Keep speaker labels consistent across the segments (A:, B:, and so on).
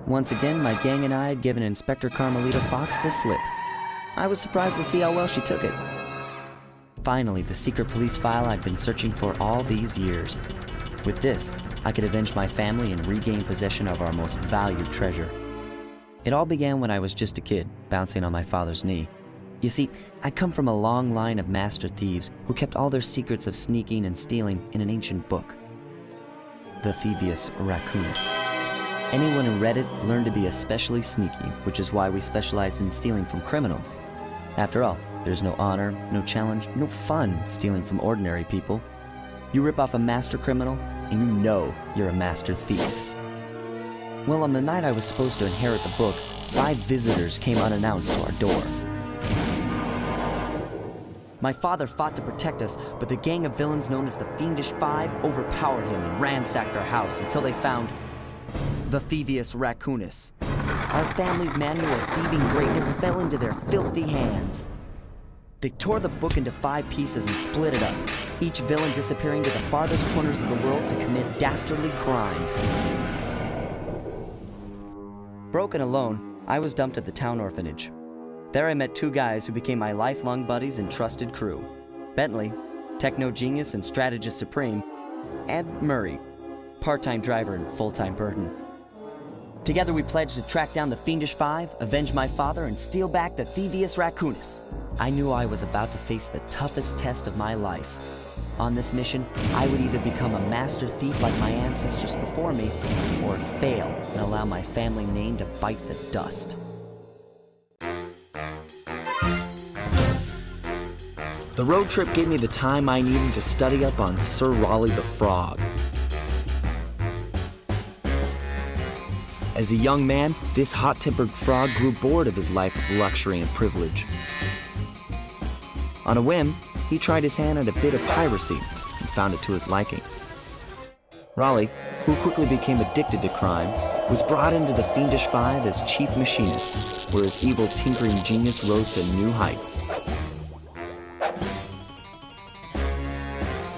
A: Once again, my gang and I had given Inspector Carmelita Fox the slip. I was surprised to see how well she took it. Finally, the secret police file I'd been searching for all these years. With this, I could avenge my family and regain possession of our most valued treasure. It all began when I was just a kid, bouncing on my father's knee. You see, I come from a long line of master thieves who kept all their secrets of sneaking and stealing in an ancient book. The Thievius Raccoonus. Anyone who read it learned to be especially sneaky, which is why we specialize in stealing from criminals. After all, there's no honor, no challenge, no fun stealing from ordinary people. You rip off a master criminal, and you know you're a master thief. Well, on the night I was supposed to inherit the book, 5 visitors came unannounced to our door. My father fought to protect us, but the gang of villains known as the Fiendish Five overpowered him and ransacked our house until they found the Thievius Raccoonus. Our family's manual of thieving greatness fell into their filthy hands. They tore the book into 5 pieces and split it up, each villain disappearing to the farthest corners of the world to commit dastardly crimes. Broken alone, I was dumped at the town orphanage. There I met 2 guys who became my lifelong buddies and trusted crew. Bentley, techno genius and strategist supreme, and Murray, part-time driver and full-time burden. Together we pledged to track down the Fiendish Five, avenge my father, and steal back the Thievius Raccoonus. I knew I was about to face the toughest test of my life. On this mission, I would either become a master thief like my ancestors before me, or fail and allow my family name to bite the dust. The road trip gave me the time I needed to study up on Sir Raleigh the Frog. As a young man, this hot-tempered frog grew bored of his life of luxury and privilege. On a whim, he tried his hand at a bit of piracy and found it to his liking. Raleigh, who quickly became addicted to crime, was brought into the Fiendish Five as chief machinist, where his evil tinkering genius rose to new heights.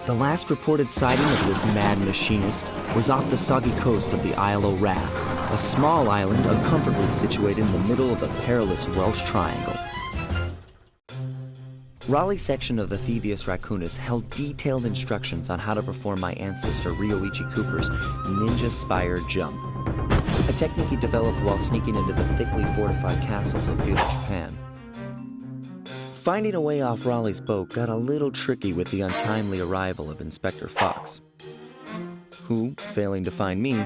A: The last reported sighting of this mad machinist was off the soggy coast of the Isle o' Wrath, a small island uncomfortably situated in the middle of the perilous Welsh Triangle. Raleigh's section of the Thievius Raccoonus held detailed instructions on how to perform my ancestor Ryoichi Cooper's ninja spire jump, a technique he developed while sneaking into the thickly fortified castles of feudal Japan. Finding a way off Raleigh's boat got a little tricky with the untimely arrival of Inspector Fox, who, failing to find me,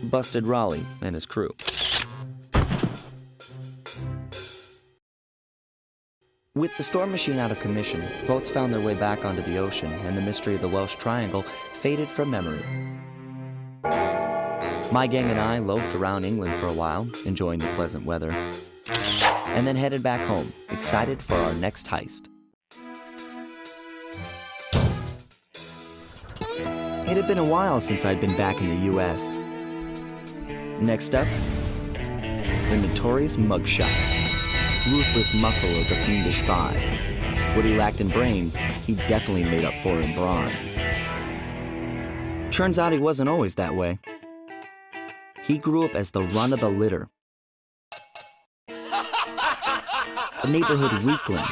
A: busted Raleigh and his crew. With the storm machine out of commission, boats found their way back onto the ocean, and the mystery of the Welsh Triangle faded from memory. My gang and I loafed around England for a while, enjoying the pleasant weather, and then headed back home, excited for our next heist. It had been a while since I'd been back in the U.S. Next up, the notorious mugshot. Ruthless muscle of the Fiendish Five. What he lacked in brains, he definitely made up for in brawn. Turns out he wasn't always that way. He grew up as the run of the litter, a neighborhood weakling.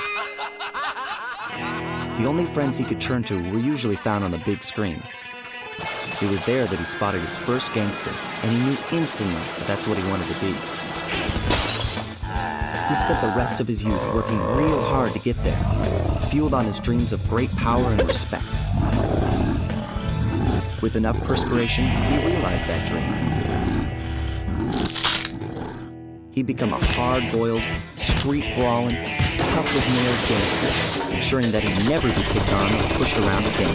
A: The only friends he could turn to were usually found on the big screen. It was there that he spotted his first gangster, and he knew instantly that that's what he wanted to be. He spent the rest of his youth working real hard to get there, fueled on his dreams of great power and respect. With enough perspiration, he realized that dream. He'd become a hard-boiled, street-brawling, tough-as-nails gangster, ensuring that he'd never be kicked on or pushed around again.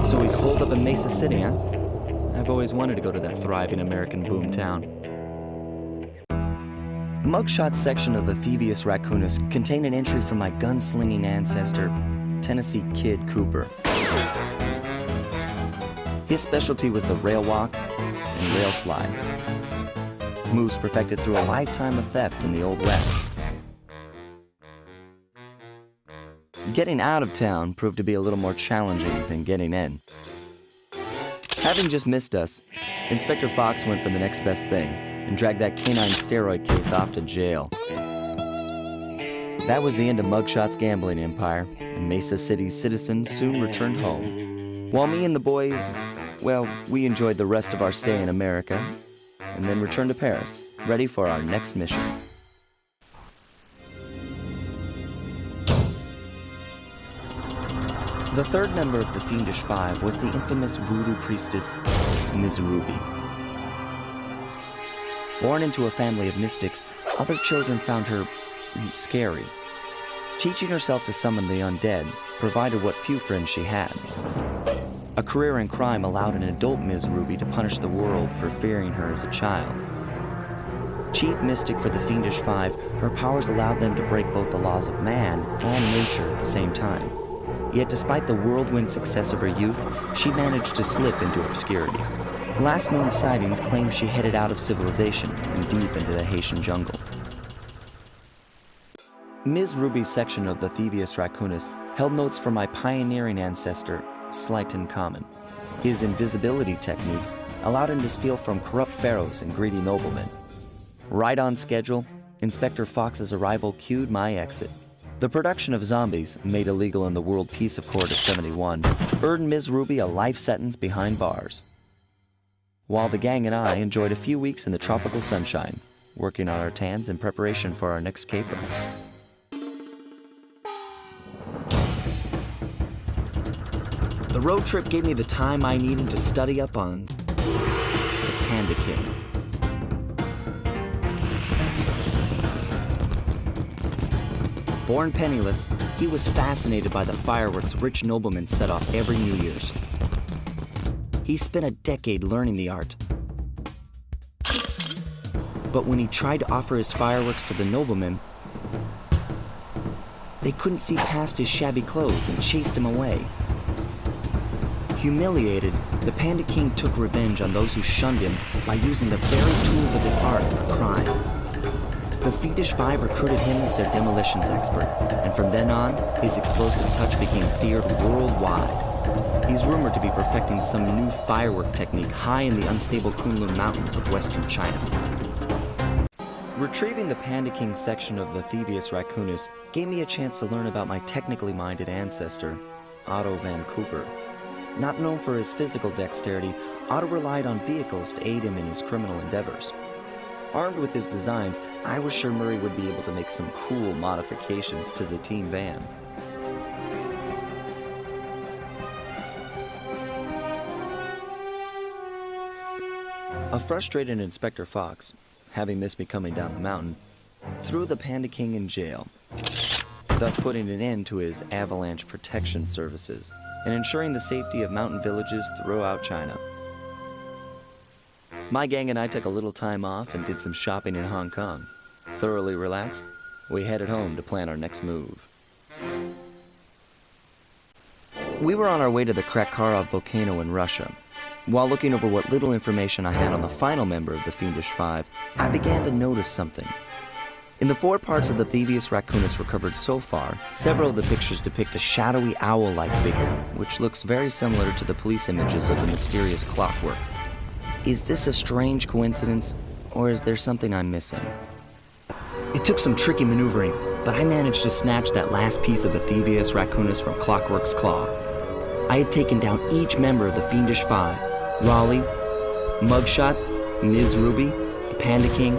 A: So he's holed up in Mesa City, huh? I've always wanted to go to that thriving American boomtown. The mugshot section of the Thievius Raccoonus contained an entry from my gunslinging ancestor, Tennessee Kid Cooper. His specialty was the rail walk and rail slide, moves perfected through a lifetime of theft in the Old West. Getting out of town proved to be a little more challenging than getting in. Having just missed us, Inspector Fox went for the next best thing and dragged that canine steroid case off to jail. That was the end of Mugshot's gambling empire, and Mesa City's citizens soon returned home. While me and the boys, well, we enjoyed the rest of our stay in America, and then returned to Paris, ready for our next mission. The third member of the Fiendish Five was the infamous voodoo priestess, Ms. Ruby. Born into a family of mystics, other children found her scary. Teaching herself to summon the undead provided what few friends she had. A career in crime allowed an adult Ms. Ruby to punish the world for fearing her as a child. Chief mystic for the Fiendish Five, her powers allowed them to break both the laws of man and nature at the same time. Yet despite the whirlwind success of her youth, she managed to slip into obscurity. Last known sightings claim she headed out of civilization and deep into the Haitian jungle. Ms. Ruby's section of the Thievius Raccoonus held notes from my pioneering ancestor, Sly Cooper. His invisibility technique allowed him to steal from corrupt pharaohs and greedy noblemen. Right on schedule, Inspector Fox's arrival cued my exit. The production of zombies, made illegal in the World Peace Accord of '71, earned Ms. Ruby a life sentence behind bars. While the gang and I enjoyed a few weeks in the tropical sunshine, working on our tans in preparation for our next caper. The road trip gave me the time I needed to study up on the Panda King. Born penniless, he was fascinated by the fireworks rich noblemen set off every New Year's. He spent a decade learning the art. But when he tried to offer his fireworks to the noblemen, they couldn't see past his shabby clothes and chased him away. Humiliated, the Panda King took revenge on those who shunned him by using the very tools of his art for crime. The Fiendish Five recruited him as their demolitions expert, and from then on, his explosive touch became feared worldwide. He's rumored to be perfecting some new firework technique high in the unstable Kunlun Mountains of western China. Retrieving the Panda King section of the Thievius Raccoonus gave me a chance to learn about my technically minded ancestor, Otto van Cooper. Not known for his physical dexterity, Otto relied on vehicles to aid him in his criminal endeavors. Armed with his designs, I was sure Murray would be able to make some cool modifications to the team van. A frustrated Inspector Fox, having missed me coming down the mountain, threw the Panda King in jail, thus putting an end to his avalanche protection services and ensuring the safety of mountain villages throughout China. My gang and I took a little time off and did some shopping in Hong Kong. Thoroughly relaxed, we headed home to plan our next move. We were on our way to the Krakkarov volcano in Russia. While looking over what little information I had on the final member of the Fiendish Five, I began to notice something. In the 4 parts of the Thievius Raccoonus recovered so far, several of the pictures depict a shadowy owl-like figure, which looks very similar to the police images of the mysterious clockwork. Is this a strange coincidence, or is there something I'm missing? It took some tricky maneuvering, but I managed to snatch that last piece of the Thievius Raccoonus from Clockwork's claw. I had taken down each member of the Fiendish Five: Raleigh, Mugshot, Ms. Ruby, the Panda King,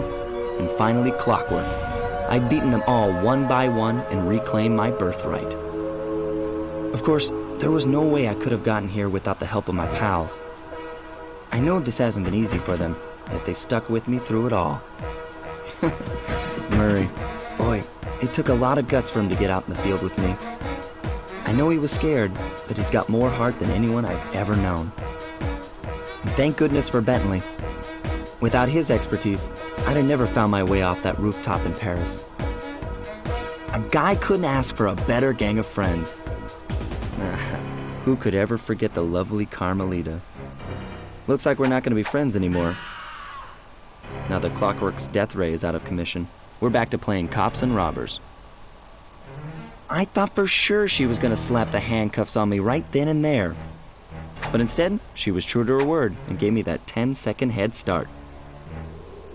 A: and finally Clockwork. I'd beaten them all one by one and reclaimed my birthright. Of course, there was no way I could have gotten here without the help of my pals. I know this hasn't been easy for them, yet they stuck with me through it all. Murray, boy, it took a lot of guts for him to get out in the field with me. I know he was scared, but he's got more heart than anyone I've ever known. And thank goodness for Bentley. Without his expertise, I'd have never found my way off that rooftop in Paris. A guy couldn't ask for a better gang of friends. Who could ever forget the lovely Carmelita? Looks like we're not going to be friends anymore. Now that Clockwork's death ray is out of commission, we're back to playing cops and robbers. I thought for sure she was gonna slap the handcuffs on me right then and there. But instead, she was true to her word and gave me that 10-second head start.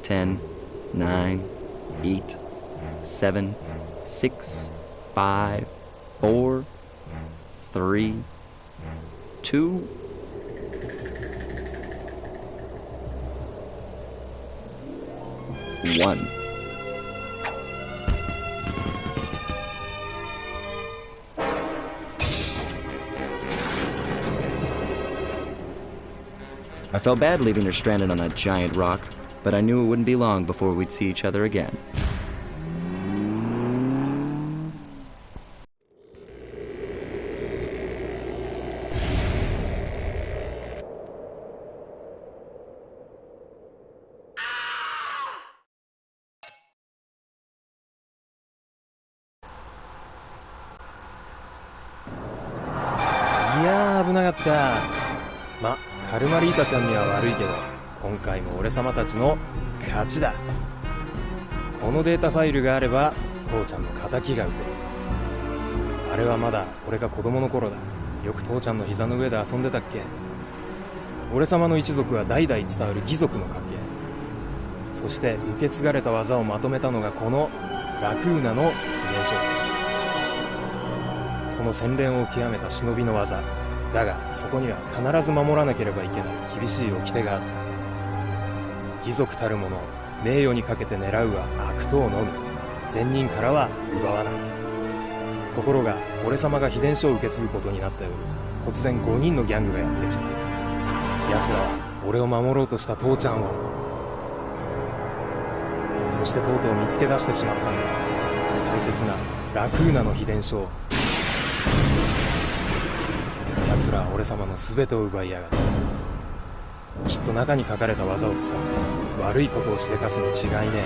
A: 10, 9, 8, 7, 6, 5, 4, 3, 2, one. I felt bad leaving her stranded on that giant rock, but I knew it wouldn't be long before we'd see each other again.
B: 危なかった。ま、カルマリータちゃんには悪いけど、今回も俺様たちの勝ちだ。このデータファイルがあれば父ちゃんの仇が撃てる。あれはまだ俺が子供の頃だ。よく父ちゃんの膝の上で遊んでたっけ。俺様の一族は代々伝わる義族の家系。そして受け継がれた技をまとめたのがこのラクーナの秘伝書だ。その洗練を極めた忍びの技だが、そこには必ず守らなければいけない厳しい掟があった。貴族たる者、名誉にかけて狙うは悪党のみ、善人からは奪わない。ところが俺様が秘伝書を受け継ぐことになった夜、突然5人のギャングがやってきた。奴らは俺を守ろうとした父ちゃんを、そしてとうとう見つけ出してしまったんだ。大切なラクーナの秘伝書を。奴らは俺様の全てを奪いやがった。きっと中に書かれた技を使って悪いことをしでかすに違いねえ。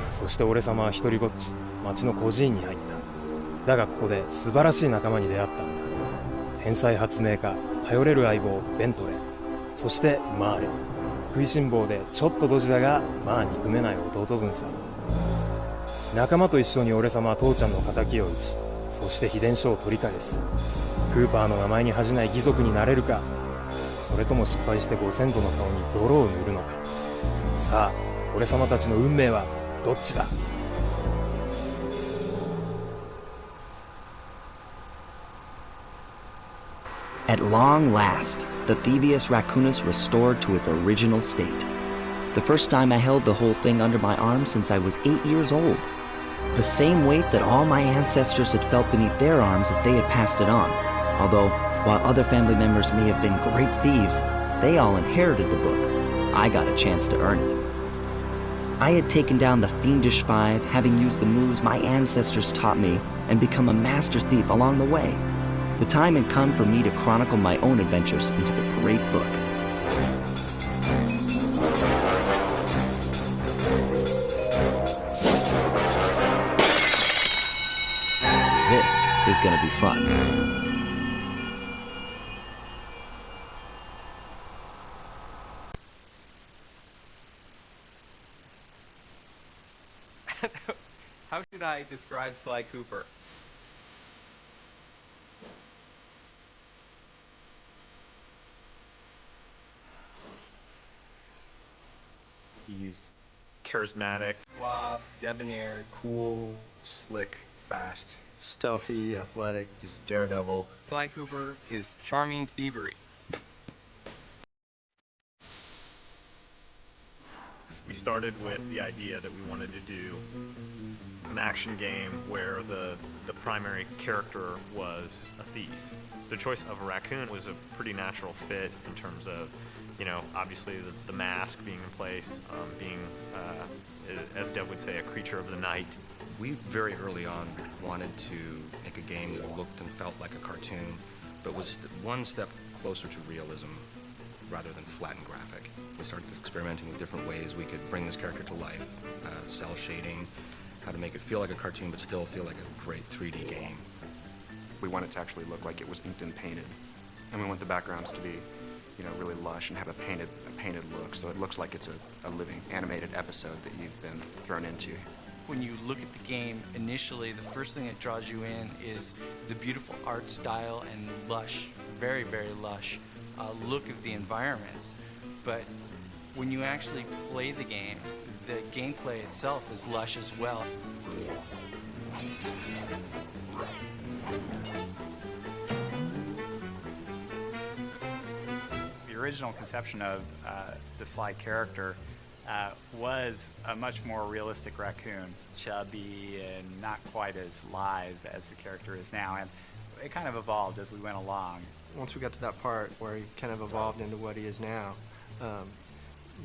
B: そして俺様は一人ぼっち町の孤児院に入った。だがここで素晴らしい仲間に出会ったんだ。天才発明家、頼れる相棒ベントレー、そしてマーレ、食いしん坊でちょっとドジだがまあ憎めない弟分さ。仲間と一緒に俺様は父ちゃんの仇を討ち、そして秘伝書を取り返す。クーパーの名前に恥じない義族になれるか、それとも失敗してご先祖の顔に泥を塗るのか。さあ俺様たちの運命はどっちだ。
A: At long last, the Thievius Raccoonus restored to its original state. The first time I held the whole thing under my arm since I was 8 years old. The same weight that all my ancestors had felt beneath their arms as they had passed it on. Although, while other family members may have been great thieves, they all inherited the book. I got a chance to earn it. I had taken down the Fiendish Five, having used the moves my ancestors taught me, and become a master thief along the way. The time had come for me to chronicle my own adventures into the great book. This is gonna be fun.
C: How should I describe Sly Cooper? He's charismatic, suave, debonair, cool, slick, fast, stealthy, athletic. He's a daredevil. Sly Cooper is charming thievery. We started with the idea that we wanted to do an action game where the primary character was a thief. The choice of a raccoon was a pretty natural fit in terms of, you know, obviously the mask being in place, being, as Dev would say, a creature of the night.
D: We very early on wanted to make a game that looked and felt like a cartoon, but was one step closer to realism rather than flat and graphic. We started experimenting with different ways we could bring this character to life, cell shading, how to make it feel like a cartoon but still feel like a great 3D game.
E: We want it to actually look like it was inked and painted, and we want the backgrounds to be, you know, really lush and have a painted look, so it looks like it's a living animated episode that you've been thrown into.
F: when you look at the game initially, the first thing that draws you in is the beautiful art style and lush, very, very lush look of the environments. But when you actually play the gameplay itself is lush as well.
G: The original conception of the Sly character was a much more realistic raccoon, chubby and not quite as live as the character is now, and it kind of evolved as we went along.
H: Once we got to that part where he kind of evolved into what he is now,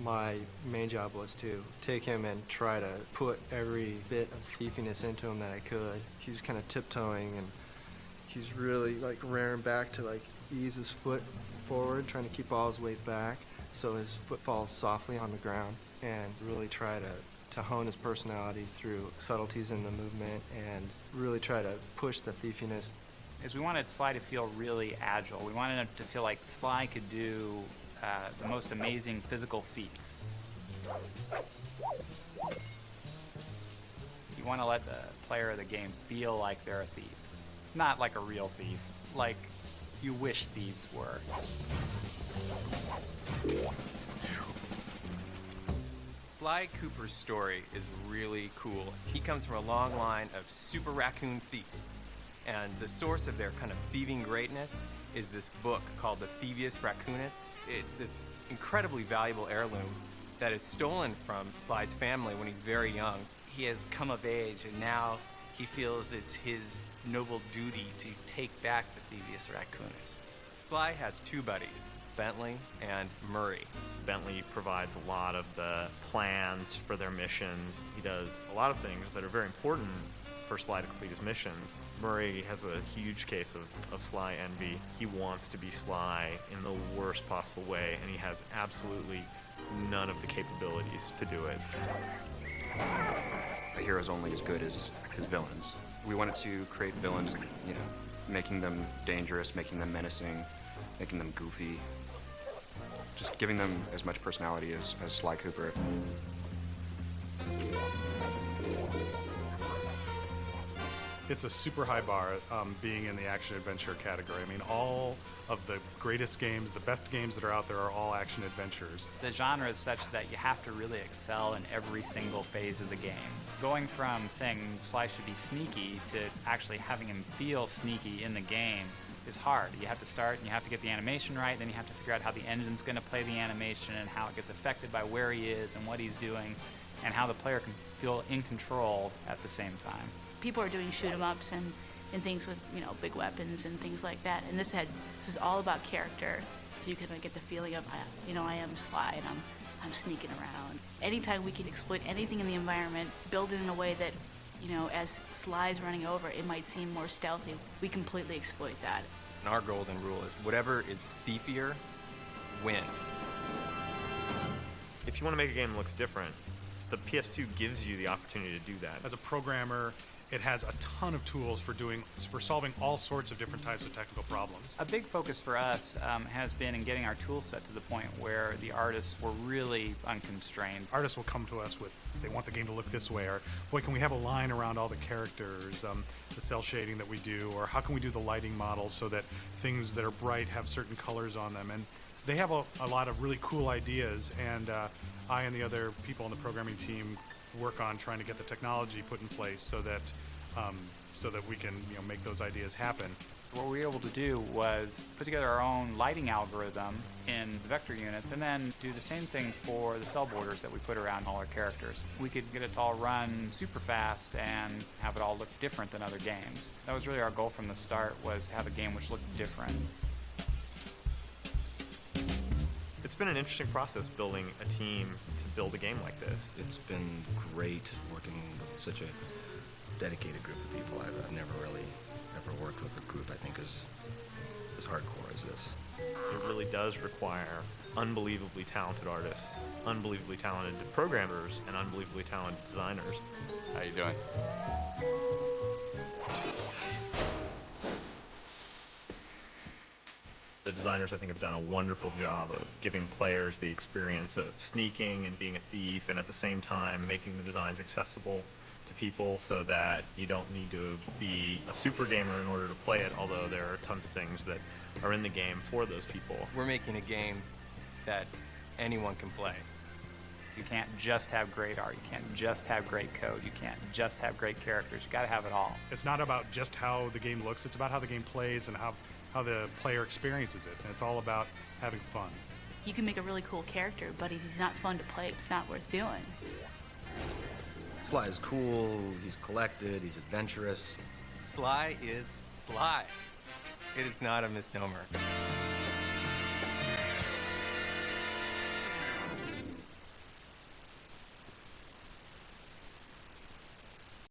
H: my main job was to take him and try to put every bit of thiefiness into him that I could. He was kind of tiptoeing, and he's really like rearing back to like ease his foot forward, trying to keep all his weight back so his foot falls softly on the ground, and really try to hone his personality through subtleties in the movement and really try to push the thiefiness.
G: Is we wanted Sly to feel really agile. We wanted him to feel like Sly could do the most amazing physical feats. You want to let the player of the game feel like they're a thief. Not like a real thief, like you wish thieves were.
I: Sly Cooper's story is really cool. He comes from a long line of super raccoon thieves. And the source of their kind of thieving greatness is this book called the Thievius Raccoonus. It's this incredibly valuable heirloom that is stolen from Sly's family when he's very young.
F: He has come of age, and now he feels it's his noble duty to take back the Thievius Raccoonus.
I: Sly has two buddies, Bentley and Murray.
C: Bentley provides a lot of the plans for their missions. He does a lot of things that are very important for Sly to complete his missions. Murray has a huge case of Sly envy. He wants to be Sly in the worst possible way, and he has absolutely none of the capabilities to do it.
E: A hero's only as good as his villains. We wanted to create villains, you know, making them dangerous, making them menacing, making them goofy, just giving them as much personality as Sly Cooper.
J: It's a super high bar being in the action-adventure category. I mean, all of the greatest games, the best games that are out there are all action-adventures.
G: The genre is such that you have to really excel in every single phase of the game. Going from saying Sly should be sneaky to actually having him feel sneaky in the game is hard. You have to start and you have to get the animation right, then you have to figure out how the engine's going to play the animation and how it gets affected by where he is and what he's doing, and how the player can feel in control at the same time.
K: People are doing shoot-em-ups and things with, you know, big weapons and things like that. And this is all about character. So you can get the feeling of, you know, I am Sly and I'm sneaking around. Anytime we can exploit anything in the environment, build it in a way that, you know, as Sly's running over, it might seem more stealthy. We completely exploit that.
I: And our golden rule is whatever is thiefier wins.
C: If you want to make a game that looks different, the PS2 gives you the opportunity to do that.
J: As a programmer, it has a ton of tools for solving all sorts of different types of technical problems.
G: A big focus for us has been in getting our tool set to the point where the artists were really unconstrained.
J: Artists will come to us with, they want the game to look this way, or boy, can we have a line around all the characters, the cell shading that we do, or how can we do the lighting models so that things that are bright have certain colors on them. And they have a lot of really cool ideas, and I and the other people on the programming team work on trying to get the technology put in place so that we can, you know, make those ideas happen.
G: What we were able to do was put together our own lighting algorithm in the vector units and then do the same thing for the cell borders that we put around all our characters. We could get it to all run super fast and have it all look different than other games. That was really our goal from the start, was to have a game which looked different.
C: It's been an interesting process building a team to build a game like this.
D: It's been great working with such a dedicated group of people. I've never really ever worked with a group I think as hardcore as this.
C: It really does require unbelievably talented artists, unbelievably talented programmers, and unbelievably talented designers.
L: How you doing?
C: The designers, I think, have done a wonderful job of giving players the experience of sneaking and being a thief, and at the same time making the designs accessible to people so that you don't need to be a super gamer in order to play it, although there are tons of things that are in the game for those people.
I: We're making a game that anyone can play.
G: You can't just have great art. You can't just have great code. You can't just have great characters. You got to have it all.
J: It's not about just how the game looks, it's about how the game plays and how the player experiences it. And it's all about having fun.
K: You can make a really cool character, but if he's not fun to play, it's not worth doing.
D: Sly is cool, he's collected, he's adventurous.
I: Sly is Sly. It is not a misnomer.